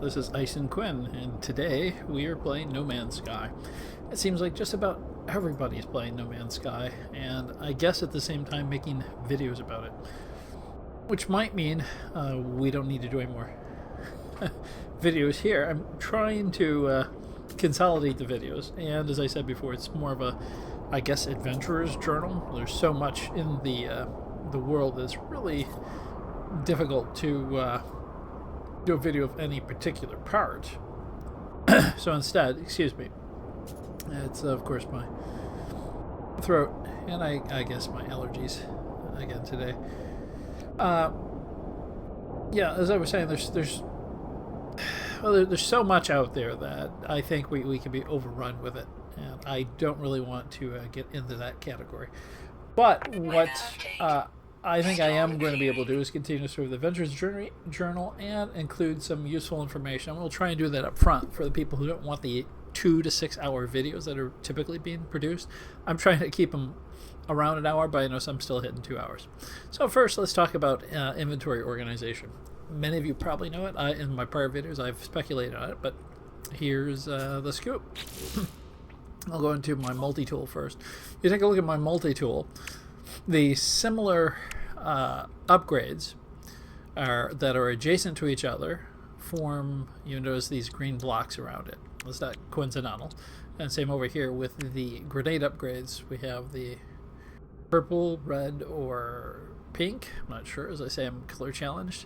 this is Ice and Quinn, and today we are playing No Man's Sky. It seems like just about everybody's playing No Man's Sky, and I guess at the same time making videos about it. Which might mean we don't need to do any more videos here. I'm trying to consolidate the videos, and as I said before, it's more of a, I guess, adventurer's journal. There's so much in the world that's really difficult to do a video of any particular part. So instead, excuse me, it's of course my throat and I guess my allergies again today. Yeah, as I was saying, there's so much out there that I think we can be overrun with it, and I don't really want to get into that category. But what I think I am going to be able to do is continue sort of the Adventures Journal and include some useful information. We'll try and do that up front for the people who don't want the 2 to 6 hour videos that are typically being produced. I'm trying to keep them around an hour, but I know some still hitting 2 hours. So first, let's talk about inventory organization. Many of you probably know it. In my prior videos, I've speculated on it, but here's the scoop. I'll go into my multi-tool first. If you take a look at my multi-tool, the similar upgrades that are adjacent to each other form, you notice these green blocks around it. Is that coincidental? And same over here with the grenade upgrades. We have the purple, red, or pink. I'm not sure. As I say, I'm color challenged.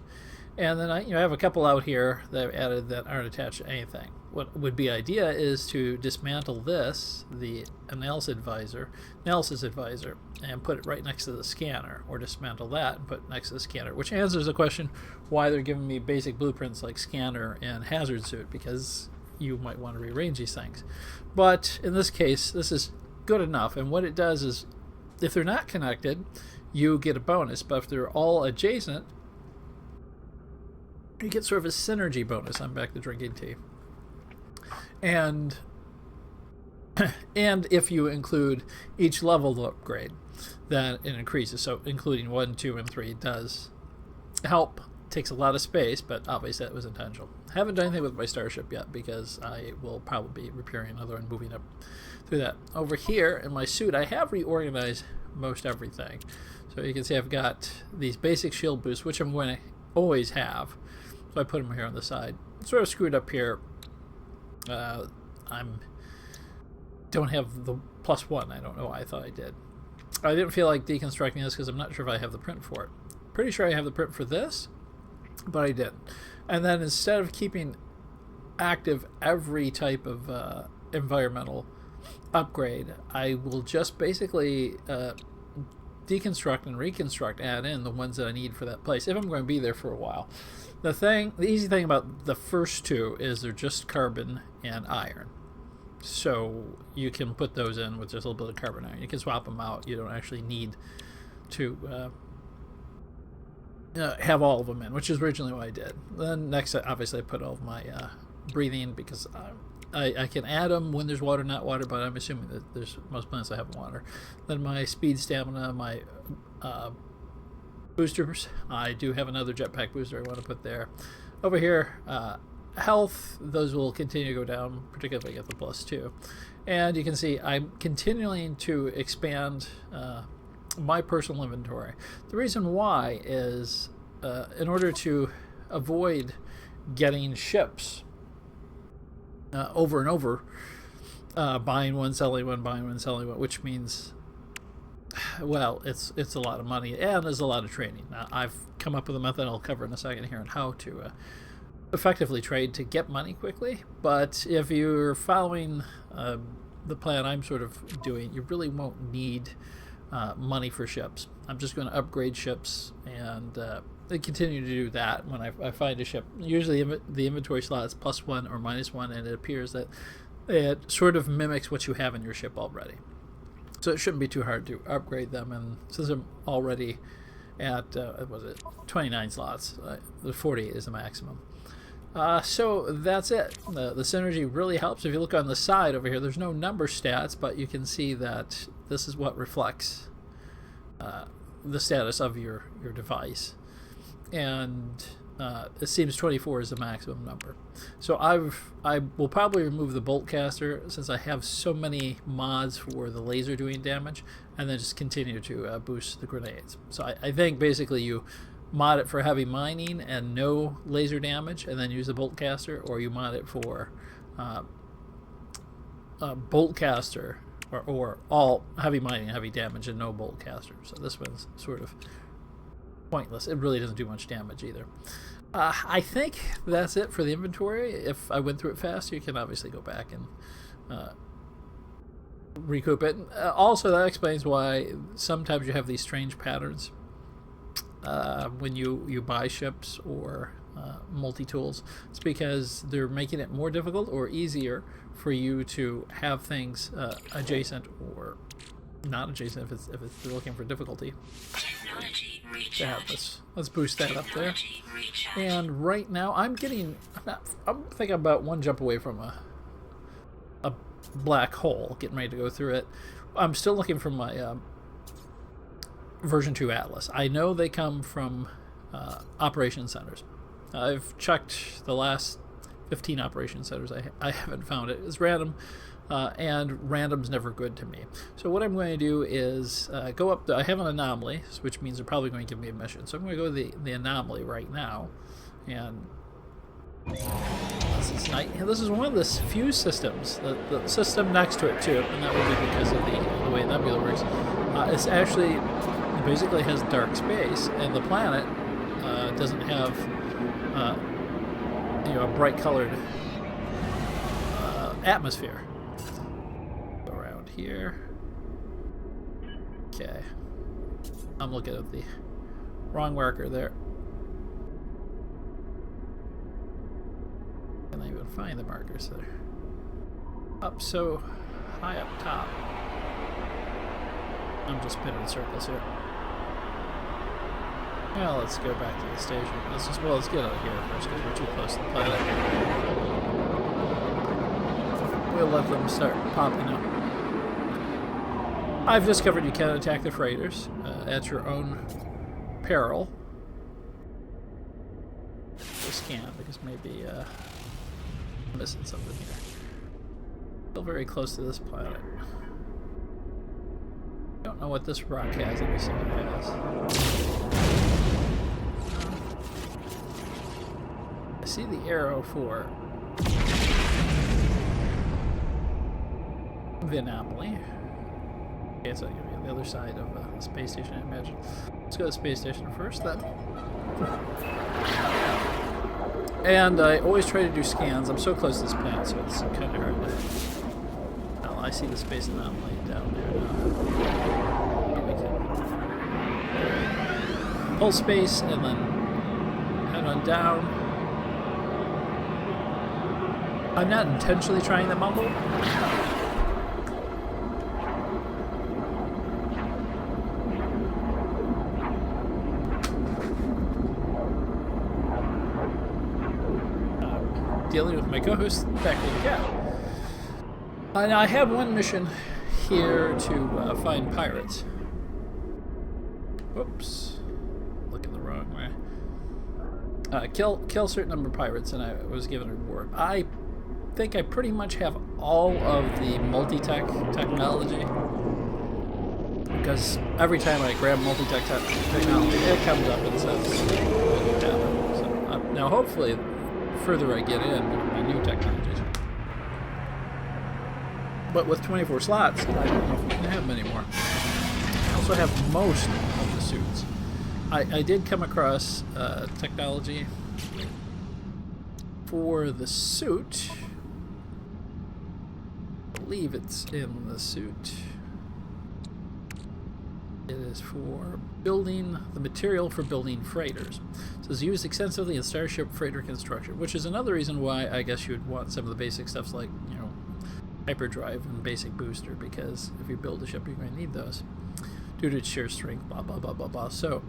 And then I have a couple out here that I've added that aren't attached to anything. What would be idea is to dismantle this, the analysis advisor, and put it right next to the scanner, or dismantle that and put it next to the scanner, which answers the question why they're giving me basic blueprints like scanner and hazard suit, because you might want to rearrange these things. But in this case, this is good enough, and what it does is, if they're not connected, you get a bonus, but if they're all adjacent, you get sort of a synergy bonus. I'm back to drinking tea. And if you include each level upgrade, then it increases. So including 1, 2, and 3 does help. Takes a lot of space, but obviously that was intentional. Haven't done anything with my starship yet because I will probably be repairing another and moving up through that. Over here in my suit, I have reorganized most everything. So you can see I've got these basic shield boosts, which I'm going to always have. So I put them here on the side. Sort of screwed up here. Don't have the +1. I don't know why I thought I did. I didn't feel like deconstructing this because I'm not sure if I have the print for it. Pretty sure I have the print for this, but I didn't. And then instead of keeping active every type of environmental upgrade, I will just basically deconstruct and reconstruct, add in the ones that I need for that place if I'm going to be there for a while. The easy thing about the first two is they're just carbon and iron. So you can put those in with just a little bit of carbon iron. You can swap them out. You don't actually need to have all of them in, which is originally what I did. Then next, obviously, I put all of my breathing, because I can add them when there's water, not water, but I'm assuming that there's most planets I have water. Then my speed, stamina, my boosters. I do have another jetpack booster I want to put there. Over here, health, those will continue to go down, particularly at the +2. And you can see I'm continuing to expand my personal inventory. The reason why is in order to avoid getting ships over and over, buying one, selling one, buying one, selling one, which means, well, it's a lot of money and there's a lot of training. Now, I've come up with a method I'll cover in a second here on how to effectively trade to get money quickly. But if you're following the plan I'm sort of doing, you really won't need money for ships. I'm just going to upgrade ships and continue to do that when I find a ship. Usually the inventory slot is +1 or -1, and it appears that it sort of mimics what you have in your ship already. So it shouldn't be too hard to upgrade them, and since I'm already at 29 slots, the 40 is the maximum. So that's it. The synergy really helps. If you look on the side over here, there's no number stats, but you can see that this is what reflects the status of your device. And it seems 24 is the maximum number. So I will probably remove the bolt caster since I have so many mods for the laser doing damage, and then just continue to boost the grenades. So I think basically you mod it for heavy mining and no laser damage, and then use the bolt caster, or you mod it for bolt caster or all heavy mining, heavy damage, and no bolt caster. So this one's sort of pointless. It really doesn't do much damage either. I think that's it for the inventory. If I went through it fast, you can obviously go back and recoup it. Also, that explains why sometimes you have these strange patterns when you buy ships or multi-tools. It's because they're making it more difficult or easier for you to have things adjacent or not adjacent if it's looking for difficulty. Yeah, let's boost that up there. And right now I'm thinking about one jump away from a black hole, getting ready to go through it. I'm still looking for my version 2 Atlas. I know they come from operation centers. I've checked the last 15 operation centers. I haven't found it. It's random. And random's never good to me. So what I'm going to do is go up. I have an anomaly, which means they're probably going to give me a mission. So I'm going to go to the anomaly right now, and this is night. This is one of the few systems. The system next to it too, and that would be because of the way Nebula works. It's actually it basically has dark space, and the planet doesn't have a bright colored atmosphere. Here. Okay. I'm looking at the wrong marker there. Can't even find the markers there. Up so high up top. I'm just spinning circles here. Well, let's go back to the station. Let's get out of here first because we're too close to the planet. We'll let them start popping up. I've discovered you can attack the freighters at your own peril. Just scan because maybe I'm missing something here. Still very close to this planet. Don't know what this rock has. Let me see what it has. I see the arrow for the anomaly. Okay, it's on the other side of the space station, I imagine. Let's go to the space station first, then. And I always try to do scans. I'm so close to this planet, so it's kind of hard to... Well, I see the space anomaly down there now. We can pull space and then head on down. I'm not intentionally trying to mumble. Dealing with my co-host, back with the cat. And I have one mission here to find pirates. Whoops. Looking the wrong way. Kill a certain number of pirates, and I was given a reward. I think I pretty much have all of the multi-tech technology. Because every time I grab multi-tech technology, it comes up and says, so, now hopefully, the further I get in with my new technologies. But with 24 slots, I don't know if we can have many more. I also have most of the suits. I did come across technology for the suit. I believe it's in the suit. It is for building the material for building freighters. So it's used extensively in starship freighter construction, which is another reason why I guess you'd want some of the basic stuff like, hyperdrive and basic booster, because if you build a ship, you're going to need those due to its sheer strength, blah, blah, blah, blah, blah. So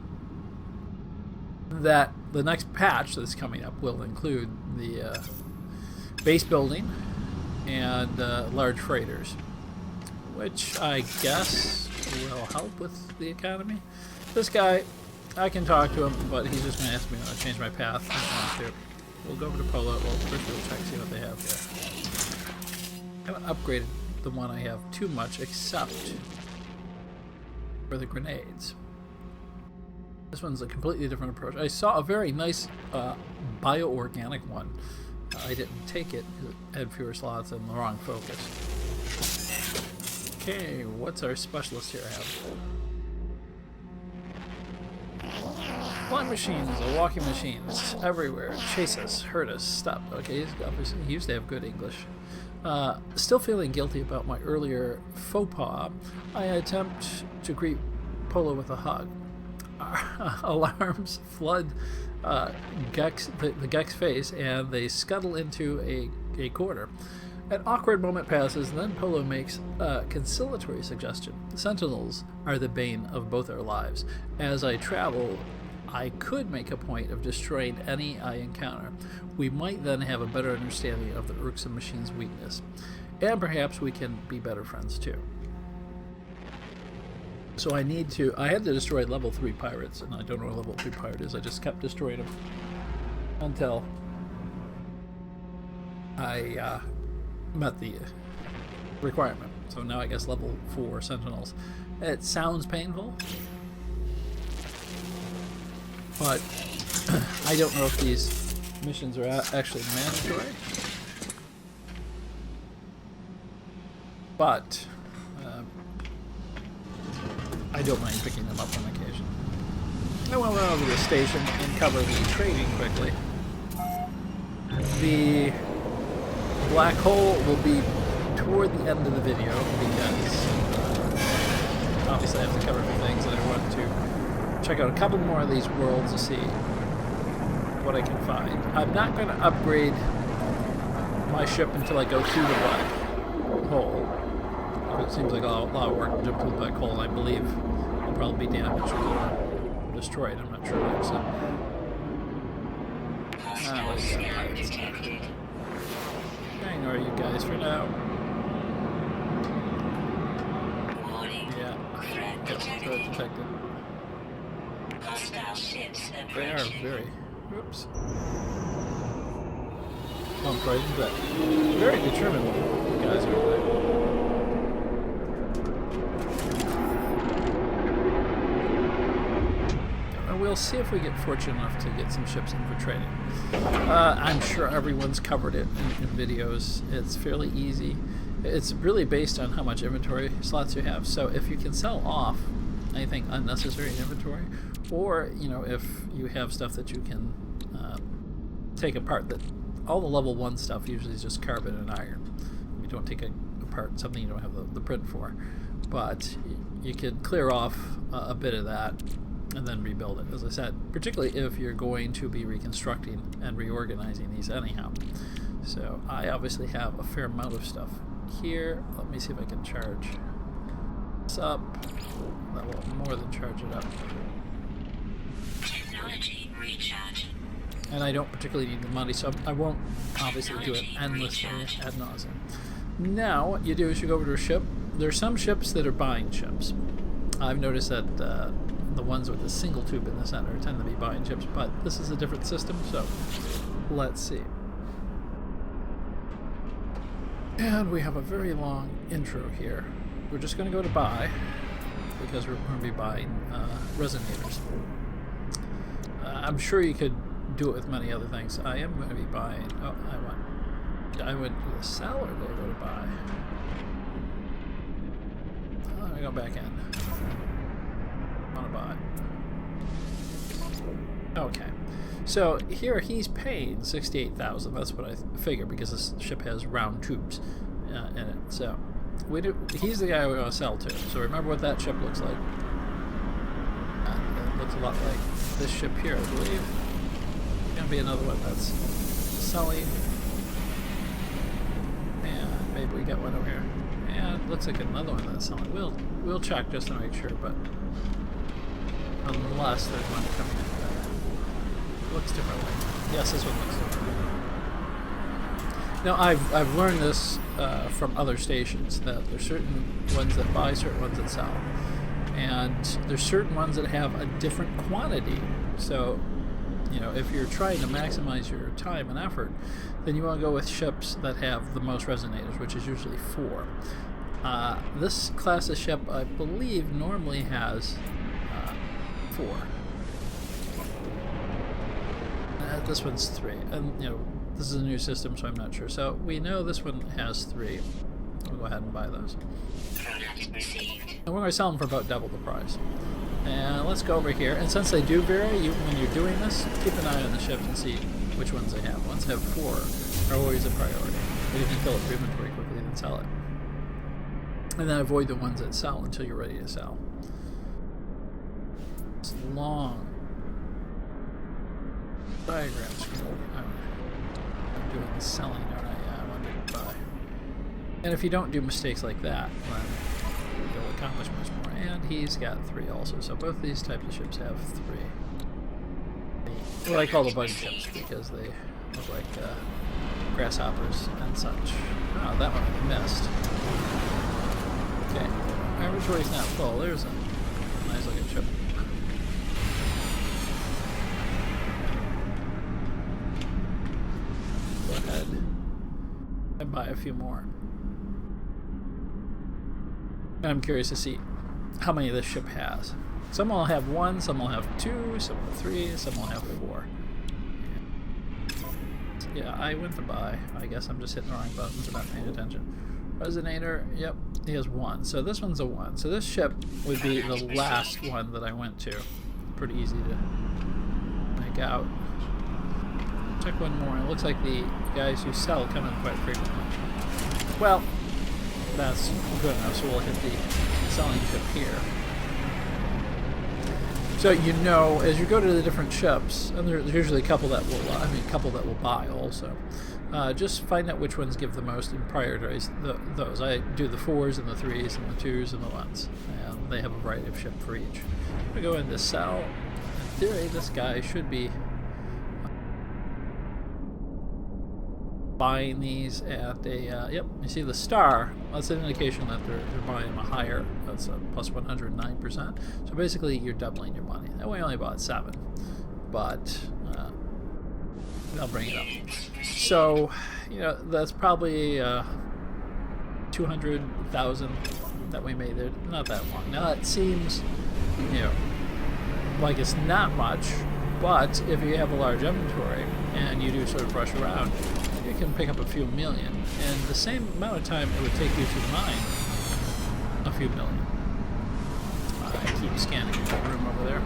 that the next patch that's coming up will include the base building and large freighters, which I guess will help with the economy. This guy I can talk to him, but he's just going to ask me to change my path. I don't want to. We'll go over to Polo. Well, first we'll check, see what they have here. I haven't upgraded the one I have too much, except for the grenades. This one's a completely different approach. I saw a very nice bio-organic one. I didn't take it because it had fewer slots and the wrong focus. Okay, what's our specialist here have? Flying machines, a walking machines, everywhere. Chase us, hurt us, stop. Okay, he used to have good English. Still feeling guilty about my earlier faux pas, I attempt to greet Polo with a hug. Alarms flood the Gek's face, and they scuttle into a corner. An awkward moment passes, and then Polo makes a conciliatory suggestion. Sentinels are the bane of both our lives. As I travel, I could make a point of destroying any I encounter. We might then have a better understanding of the irksome machine's weakness. And perhaps we can be better friends too. So I had to destroy level 3 pirates, and I don't know what level 3 pirate is. I just kept destroying them until I met the requirement. So now I guess level 4 sentinels. It sounds painful, but I don't know if these missions are actually mandatory. But I don't mind picking them up on occasion. I want to run over to the station and cover the trading quickly. The black hole will be toward the end of the video because obviously I have to cover a few things, and I want to check out a couple more of these worlds to see what I can find. I'm not going to upgrade my ship until I go through the black hole. It seems like a lot of work to jump through the black hole, and I believe it'll probably be damaged or destroyed. I'm not sure. So. I ignore you guys for now. Yeah, threat detected. They are very. Oops. Bumped right into that. Very determined guys over there. We'll see if we get fortunate enough to get some ships in for trading. I'm sure everyone's covered it in videos. It's fairly easy. It's really based on how much inventory slots you have. So if you can sell off anything unnecessary in inventory, or if you have stuff that you can take apart, that all the level 1 stuff usually is just carbon and iron. You don't take apart something you don't have the print for, but you can clear off a bit of that and then rebuild it, as I said, particularly if you're going to be reconstructing and reorganizing these anyhow. So I obviously have a fair amount of stuff here. Let me see if I can charge this up. That will more than charge it up. Technology recharge. And I don't particularly need the money, so I won't obviously do it endlessly ad nauseum. Now, what you do is you go over to a ship. There are some ships that are buying ships. I've noticed that the ones with the single tube in the center tend to be buying ships, but this is a different system, so let's see. And we have a very long intro here. We're just going to go to buy, because we're going to be buying resonators. I'm sure you could do it with many other things. I am going to be buying... Oh, I went to the sell, or did I go to buy? Oh, let me go back in. I want to buy. Okay. So here he's paying 68,000. That's what I figure, because this ship has round tubes in it. So he's the guy we want to sell to. So remember what that ship looks like. It looks a lot like this ship here, I believe. Gonna be another one that's selling. And maybe we get one over here. And it looks like another one that's selling. We'll check just to make sure, but unless there's one coming in that looks differently. Yes, this one looks different. Now I've learned this from other stations, that there's certain ones that buy, certain ones that sell. And there's certain ones that have a different quantity. So, you know, if you're trying to maximize your time and effort, then you want to go with ships that have the most resonators, which is usually 4. This class of ship, I believe, normally has 4. This one's 3, and you know, this is a new system, so I'm not sure. So we know this one has 3. We'll go ahead and buy those. And we're going to sell them for about double the price. And let's go over here. And since they do vary, when you're doing this, keep an eye on the ships and see which ones they have. Ones that have 4 are always a priority. But you can fill up your inventory quickly and sell it. And then avoid the ones that sell until you're ready to sell. It's long diagram scroll. I'm doing the selling, aren't I? Yeah, I wanted to buy. And if you don't do mistakes like that, then you'll accomplish much more. And he's got 3 also. So both these types of ships have 3. Well, I call the bug ships because they look like grasshoppers and such. Oh, that one I missed. Okay, our inventory's not full. There's a nice looking ship. Go ahead and buy a few more. And I'm curious to see how many this ship has. Some will have 1, some will have 2, some will have 3, some will have 4. Yeah, I went to buy. I guess I'm just hitting the wrong buttons and not paying attention. Resonator, yep, he has 1. So this one's a 1. So this ship would be the last one that I went to. Pretty easy to make out. Check one more. It looks like the guys who sell come in quite frequently. Well, that's good enough, so we'll hit the selling ship here. So you know, as you go to the different ships, and there's usually a couple that will buy also. Just find out which ones give the most and prioritize those. I do the 4s and the 3s and the 2s and the 1s. And they have a variety of ship for each. We go into sell. In theory, this guy should be buying these at a, yep, you see the star, that's an indication that they're buying them a higher, that's a plus 109%. So basically you're doubling your money. That way I only bought 7, but I'll bring it up. So, you know, that's probably 200,000 that we made there. Not that long. Now it seems, you know, like it's not much, but if you have a large inventory and you do sort of rush around, you can pick up a few million. And the same amount of time it would take you to mine a few million. I keep scanning the room over there.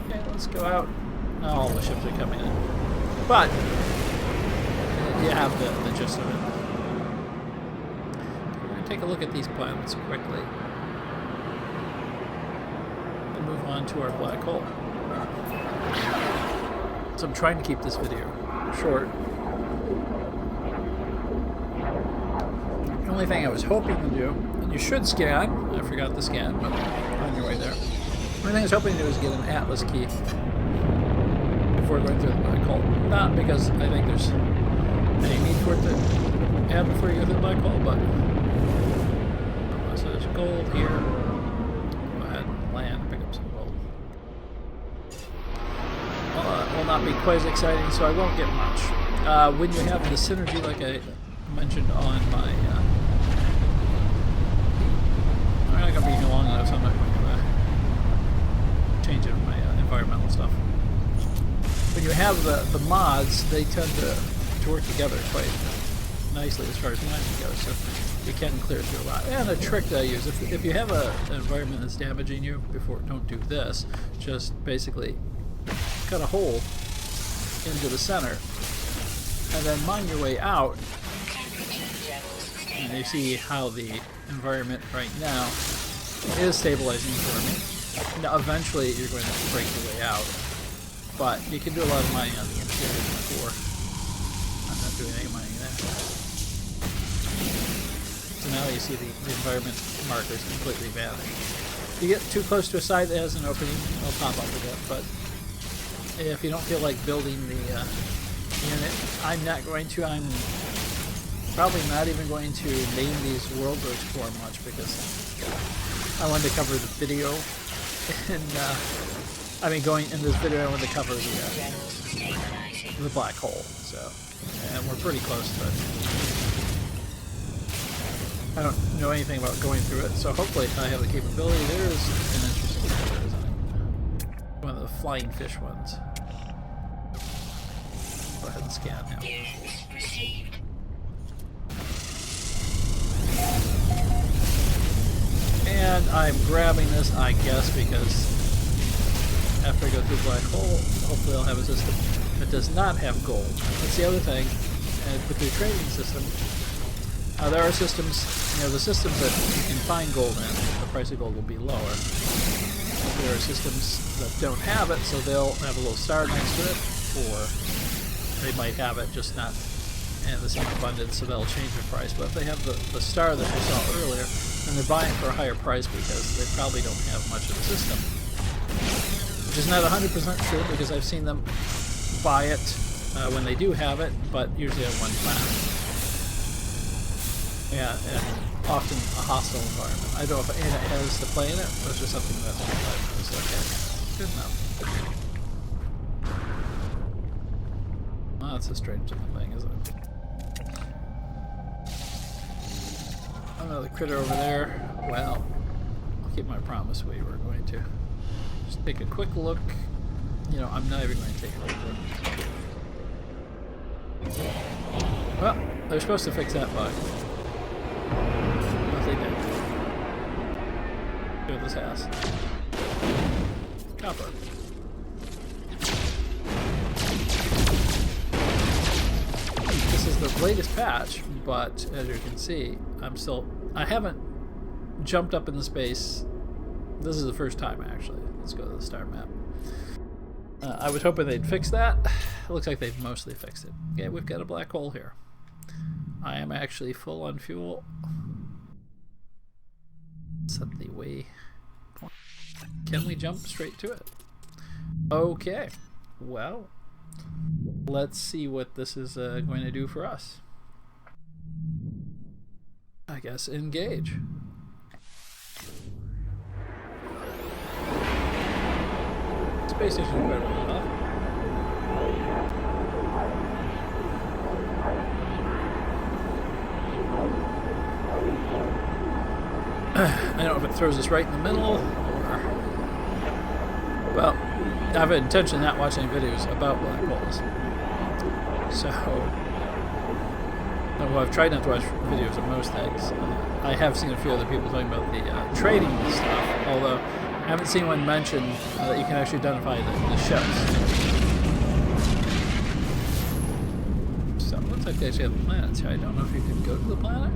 Okay, let's go out. Now all the ships are coming in. But you have the gist of it. We're going to take a look at these planets quickly and move on to our black hole. So I'm trying to keep this video short. The only thing I was hoping to do, and you should scan, I forgot to scan, but on your way there. The only thing I was hoping to do is get an Atlas key before going through the black hole. Not because I think there's any need for it to add before you go through the black hole, but so there's gold here. Go ahead and land and pick up some gold. Well, it will not be quite as exciting, so I won't get much. When you have the synergy, like I mentioned on my, I'm not going to be here long enough, so I'm not going to change it in my environmental stuff. When you have the mods, they tend to work together quite nicely as far as mining goes, so you can clear through a lot. And a trick that I use, if you have an environment that's damaging you, don't do this, just basically cut a hole into the center and then mine your way out. And you see how the environment right now is stabilizing for me. Now eventually you're going to break your way out. But you can do a lot of mining on the interior before. I'm not doing any mining there. So now you see the environment markers completely vanish. If you get too close to a side that has an opening, it'll pop up again. But if you don't feel like building the unit, I'm not going to. I'm probably not even going to name these world to explore much because I wanted to cover the video, and I mean, going in this video, I wanted to cover the black hole. So, and we're pretty close to it. I don't know anything about going through it, so hopefully I have the capability. There is an interesting picture, isn't it? One of the flying fish ones. Go ahead and scan now. And I'm grabbing this, I guess, because after I go through the black hole, hopefully I'll have a system that does not have gold. That's the other thing. And with the trading system, there are systems, the systems that you can find gold in, the price of gold will be lower. There are systems that don't have it, so they'll have a little star next to it, or they might have it, just not in the same abundance, so they'll change the price. But if they have the star that we saw earlier, then they're buying for a higher price because they probably don't have much of the system. Which is not 100% true, because I've seen them buy it when they do have it, but usually on one planet. Yeah, and often a hostile environment. I don't know if it has to play in it, but it's just something that was okay. Good enough. Well, that's a strange looking thing, isn't it? Another critter over there. Well, I'll keep my promise. We were going to just take a quick look. I'm not even going to take a look. Well, they're supposed to fix that bug. What they did. Go to this house. Copper. This is the latest patch, but as you can see, I haven't jumped up into space. This is the first time, actually. Let's go to the star map. I was hoping they'd fix that. It looks like they've mostly fixed it. Okay, we've got a black hole here. I am actually full on fuel. Set the way. Can we jump straight to it? Okay. Well, let's see what this is going to do for us. I guess engage. Space station quite well enough. I don't know if it throws us right in the middle, or... Well, I have an intention of not watching videos about black holes. So... Well, I've tried not to watch videos of most things. I have seen a few other people talking about the trading stuff, although I haven't seen one mention that you can actually identify the ships. So it looks like they actually have planets here. I don't know if you can go to the planet.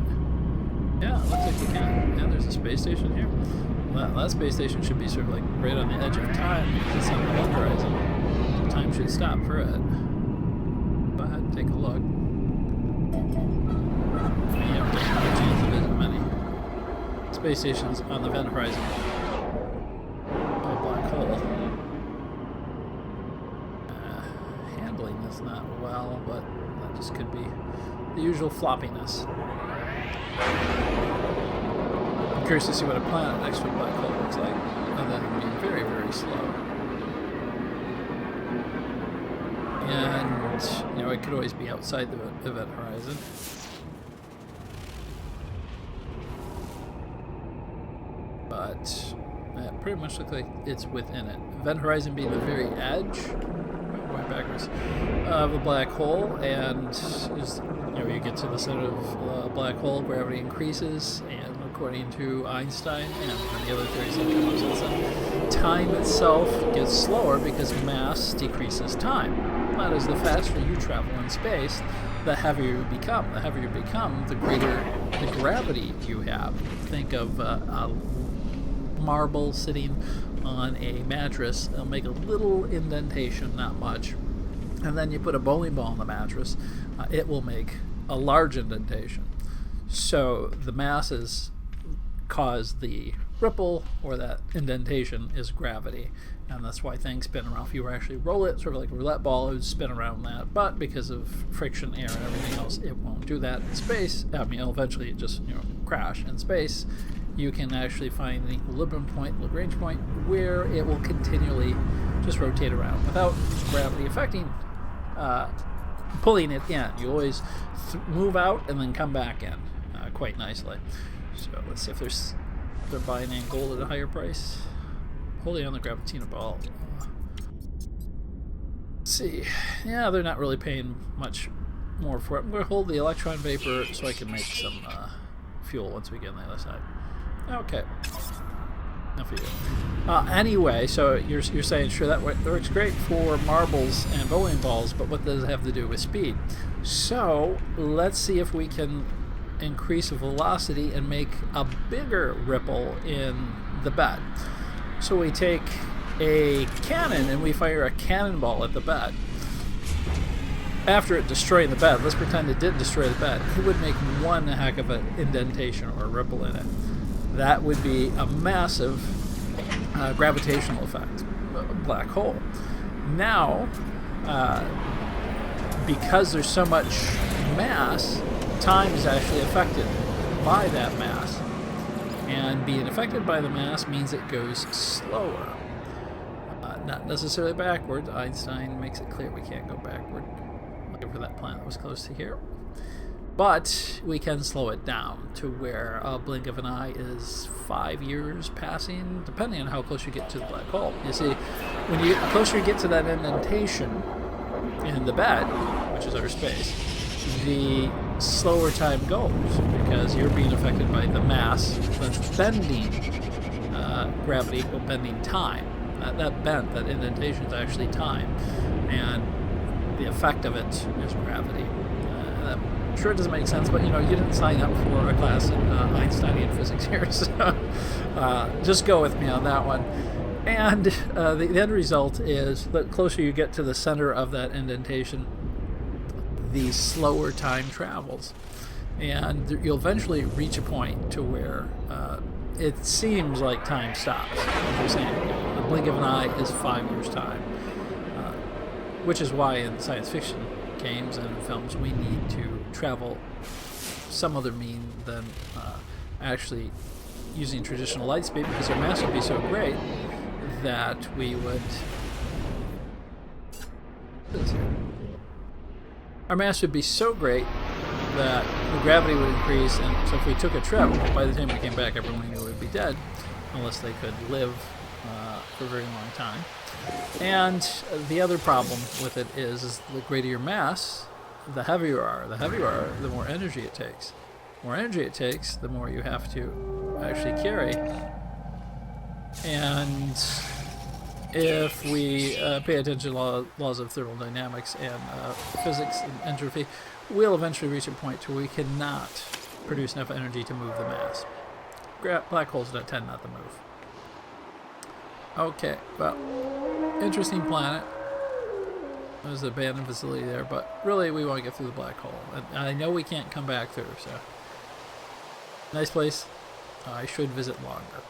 Yeah, it looks like you can. Yeah, there's a space station here. Well, that space station should be sort of like right on the edge of time because it's on the event horizon. Time should stop for it. Go ahead and take a look. Yeah, there's no chance of visiting many space stations on the event horizon. Oh, black hole. Handling is not well, but that just could be the usual floppiness. I'm curious to see what a planet next to a black hole looks like. And then it would be very, very slow. And, it could always be outside the event horizon. But it pretty much looks like it's within it. Event horizon being the very edge, going backwards, of a black hole, and is, you get to the center of a black hole, gravity increases, and according to Einstein and the other theories that come up, time itself gets slower because mass decreases time. That is, the faster you travel in space, the heavier you become. The heavier you become, the greater the gravity you have. Think of a marble sitting on a mattress. It'll make a little indentation, not much. And then you put a bowling ball in the mattress, it will make a large indentation. So the masses cause the ripple, or that indentation is gravity, and that's why things spin around. If you were actually roll it, sort of like a roulette ball, it would spin around that, but because of friction, air, and everything else, it won't do that in space. I mean, it'll eventually just crash in space, you can actually find an equilibrium point, Lagrange point, where it will continually just rotate around without gravity affecting, pulling it in. You always move out and then come back in quite nicely. So let's see if they're buying in gold at a higher price. Holding on the Gravitino ball. Let's see. Yeah, they're not really paying much more for it. I'm going to hold the electron vapor so I can make some fuel once we get on the other side. Okay. Enough of you. Anyway, so you're saying, sure, that works great for marbles and bowling balls, but what does it have to do with speed? So let's see if we can increase velocity and make a bigger ripple in the bed. So we take a cannon and we fire a cannonball at the bed. After it destroying the bed, let's pretend it did destroy the bed, it would make one heck of an indentation or a ripple in it. That would be a massive gravitational effect, a black hole. Now, because there's so much mass, time is actually affected by that mass. And being affected by the mass means it goes slower. Not necessarily backward. Einstein makes it clear we can't go backward. Looking for that planet that was close to here. But we can slow it down to where a blink of an eye is 5 years passing, depending on how close you get to the black hole. You see, when you get closer you get to that indentation in the bed, which is our space, the slower time goes because you're being affected by the mass that's bending gravity or bending time. That bent, that indentation is actually time, and the effect of it is gravity. I'm sure it doesn't make sense, but you didn't sign up for a class in Einsteinian physics here, so just go with me on that one. And the end result is the closer you get to the center of that indentation, the slower time travels, and you'll eventually reach a point to where it seems like time stops. As you're saying, the blink of an eye is 5 years' time, which is why in science fiction games and films we need to travel some other mean than actually using traditional light speed, because our mass would be so great that we would. Our mass would be so great that the gravity would increase, and so if we took a trip, by the time we came back, everyone knew we would be dead, unless they could live for a very long time. And the other problem with it is the greater your mass, the heavier you are. The heavier you are, the more energy it takes. The more energy it takes, the more you have to actually carry. And if we pay attention to laws of thermodynamics and physics and entropy, we'll eventually reach a point where we cannot produce enough energy to move the mass. Black holes don't tend not to move. Okay, well, interesting planet. There's an abandoned facility there, but really we want to get through the black hole. And I know we can't come back through, so. Nice place. I should visit longer.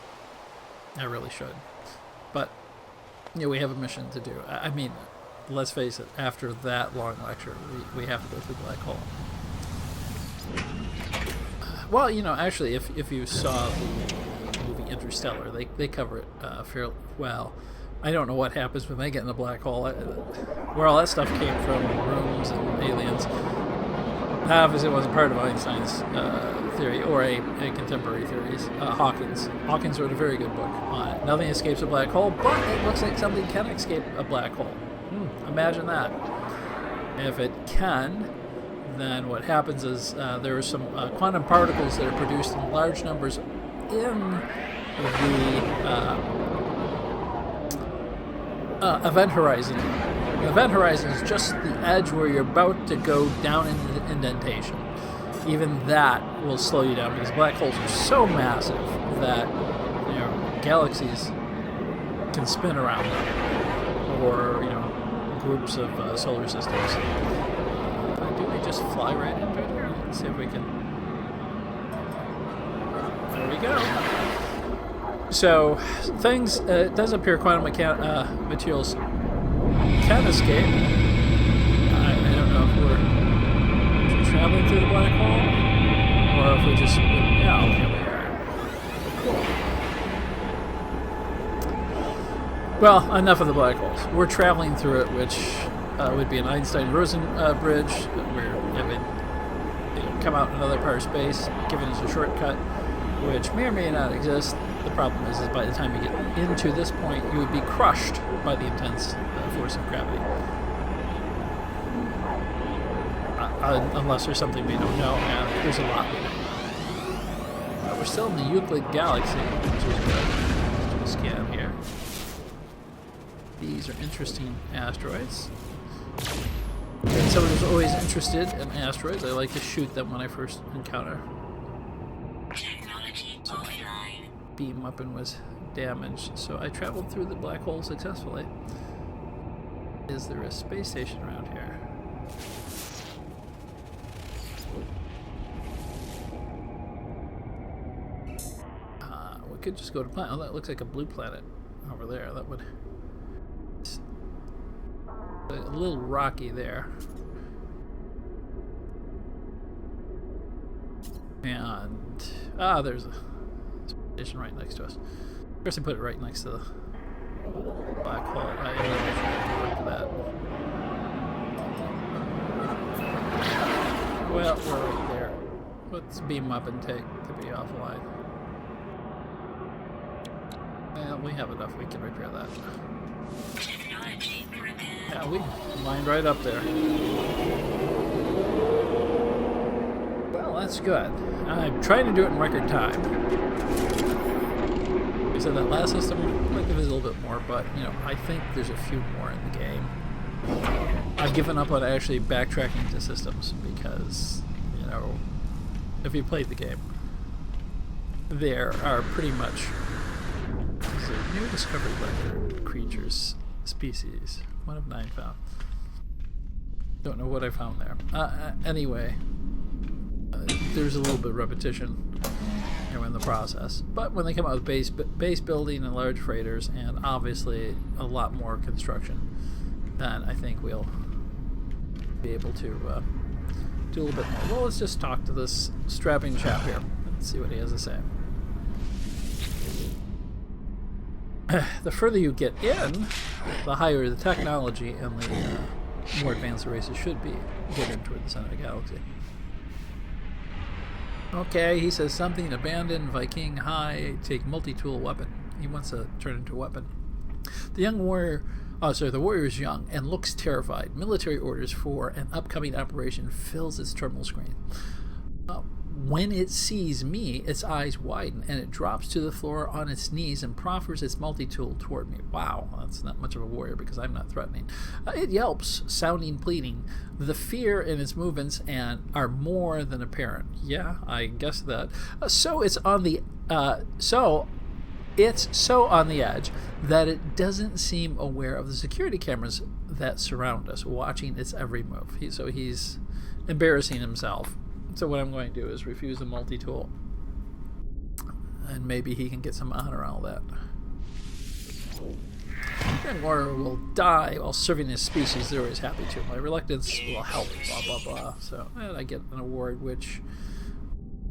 I really should. But, we have a mission to do. I mean, let's face it, after that long lecture, we have to go through the black hole. Well, actually, if you saw the movie Interstellar, they cover it fairly well. I don't know what happens when they get in the black hole. Where all that stuff came from, rooms and aliens, obviously it wasn't part of Einstein's theory, or a contemporary theories. Hawkins wrote a very good book on it. Nothing escapes a black hole, but it looks like something can escape a black hole. Imagine that. If it can, then what happens is there are some quantum particles that are produced in large numbers in the event horizon. The event horizon is just the edge where you're about to go down into the indentation. Even that will slow you down because black holes are so massive that galaxies can spin around them, or groups of solar systems. Do we just fly right into it here? Let's see if we can. There we go. So things, it does appear quantum materials can escape. I don't know if we're traveling through the black hole, or if we just, okay, we are. Well, enough of the black holes. We're traveling through it, which would be an Einstein-Rosen bridge. We're having come out in another part of space, giving us a shortcut, which may or may not exist. The problem is by the time you get into this point, you would be crushed by the intense force of gravity. Unless there's something we don't know, and there's a lot we don't know. We're still in the Euclid galaxy, which is good. Let's do a scan here. These are interesting asteroids. And someone who's always interested in asteroids, I like to shoot them when I first encounter. So beam weapon was damaged, so I traveled through the black hole successfully. Is there a space station around here? We could just go to planet. Oh, that looks like a blue planet over there. That would... a little rocky there. And there's a station right next to us. Of course, I put it right next to the black hole. I look that. Well, we're right there. Let's beam up and take to be offline. Well, we have enough. We can repair that. Yeah, we lined right up there. Well, that's good. I'm trying to do it in record time. Like I said, that last system might give us a little bit more, but you know, I think there's a few more in the game. I've given up on actually backtracking to systems because, you know, if you played the game, there are pretty much new discovered record creatures species. 1 of 9 found. Don't know what I found there. Anyway, there's a little bit of repetition in the process. But when they come out with base building and large freighters, and obviously a lot more construction, then I think we'll be able to do a little bit more. Well, let's just talk to this strapping chap here and see what he has to say. The further you get in, the higher the technology and the more advanced the races should be getting toward the center of the galaxy. Okay, he says something abandoned, Viking high, take multi-tool weapon. He wants to turn into a weapon. The warrior is young and looks terrified. Military orders for an upcoming operation fills its terminal screen. When it sees me, its eyes widen, and it drops to the floor on its knees and proffers its multi-tool toward me. Wow, that's not much of a warrior because I'm not threatening. It yelps, sounding pleading. The fear in its movements are more than apparent. Yeah, I guess that. So it's on the edge that it doesn't seem aware of the security cameras that surround us, watching its every move. He's embarrassing himself. So what I'm going to do is refuse the multi-tool. And maybe he can get some honor out of that. And warrior will die while serving his species. They're always happy to. My reluctance will help, blah, blah, blah. So, and I get an award which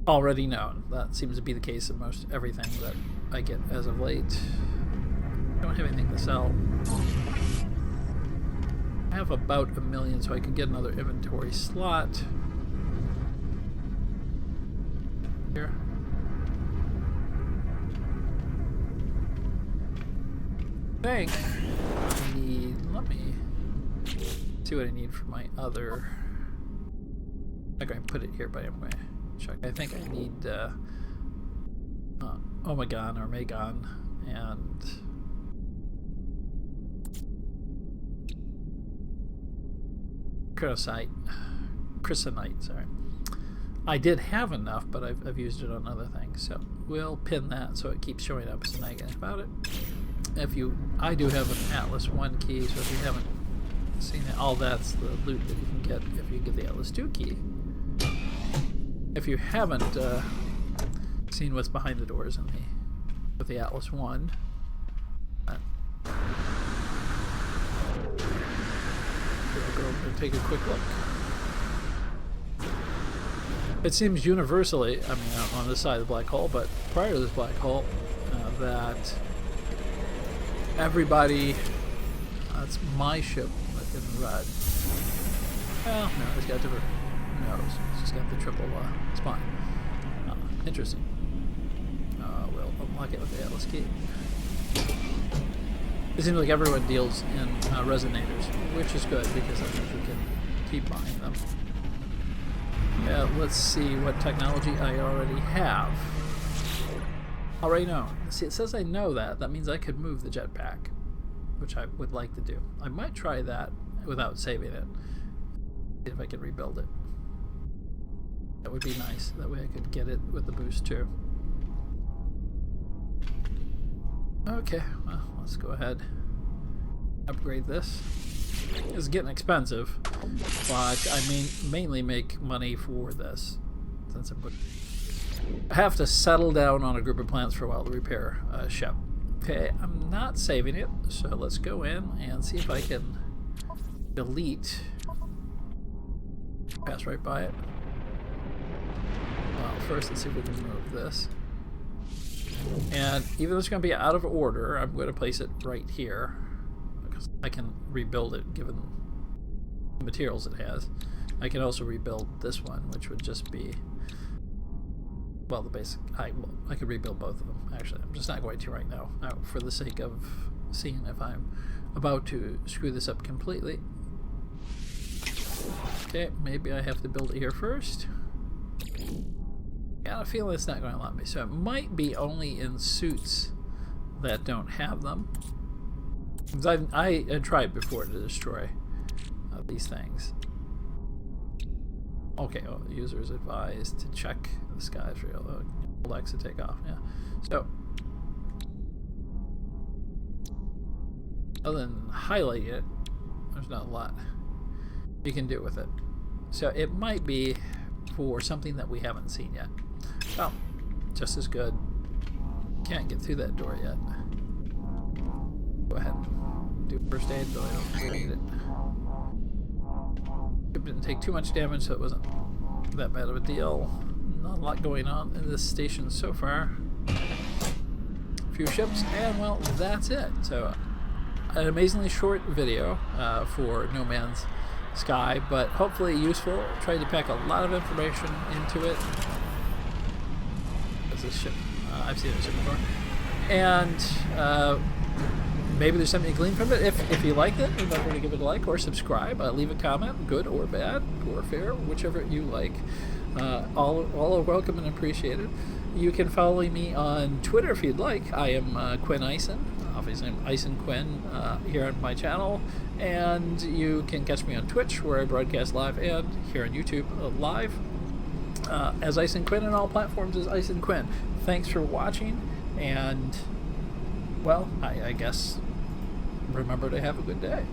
already known. That seems to be the case in most everything that I get as of late. I don't have anything to sell. I have about 1 million, so I could get another inventory slot. Here. I think I need, let me see what I need for my other, I'm going to put it here, but I'm going to check. I think I need Omegon or Megon and Chrysonite, sorry. I did have enough, but I've used it on other things, so we'll pin that so it keeps showing up as a negative about it. I do have an Atlas 1 key, so if you haven't seen it, all that's the loot that you can get if you get the Atlas 2 key. If you haven't seen what's behind the doors with the Atlas 1, we'll go and take a quick look. It seems universally, I mean, on this side of the black hole, but prior to this black hole, that everybody. That's my ship in red. Well, no, it's got different nose. It's just got the triple spine. Interesting. We'll unlock it with the Atlas key. It seems like everyone deals in resonators, which is good because that means we can keep buying them. Yeah, let's see what technology I already have. Already know. See, it says I know that. That means I could move the jetpack, which I would like to do. I might try that without saving it. See if I can rebuild it. That would be nice. That way I could get it with the boost too. Okay, well, let's go ahead. Upgrade this. It's getting expensive, but I mainly make money for this. Since I have to settle down on a group of plants for a while to repair a ship. Okay, I'm not saving it, so let's go in and see if I can delete. Pass right by it. Well, first let's see if we can move this. And even though it's going to be out of order, I'm going to place it right here because I can rebuild it given the materials it has. I can also rebuild this one, which would just be, well, the basic. I could rebuild both of them. Actually, I'm just not going to right now, for the sake of seeing if I'm about to screw this up completely. Okay, maybe I have to build it here first. I got a feeling it's not going to let me, so it might be only in suits that don't have them. Because I tried before to destroy these things. Okay, well, the user is advised to check the skies for hold X to take off. Yeah, so other than highlight it, there's not a lot you can do with it. So it might be for something that we haven't seen yet. Well, just as good. Can't get through that door yet. Go ahead and do first aid, though I don't really need it. It didn't take too much damage, so it wasn't that bad of a deal. Not a lot going on in this station so far. A few ships, and well, that's it. So, an amazingly short video for No Man's Sky, but hopefully useful. Tried to pack a lot of information into it. That's this ship. I've seen this ship before. And maybe there's something to glean from it. If you liked it, remember to give it a like or subscribe. Leave a comment, good or bad, or fair, whichever you like. All are welcome and appreciated. You can follow me on Twitter if you'd like. I am Quinn Ison. Obviously, I'm Ison Quinn here on my channel. And you can catch me on Twitch, where I broadcast live, and here on YouTube live as Ison Quinn, on all platforms as Ison Quinn. Thanks for watching, and well, I guess remember to have a good day.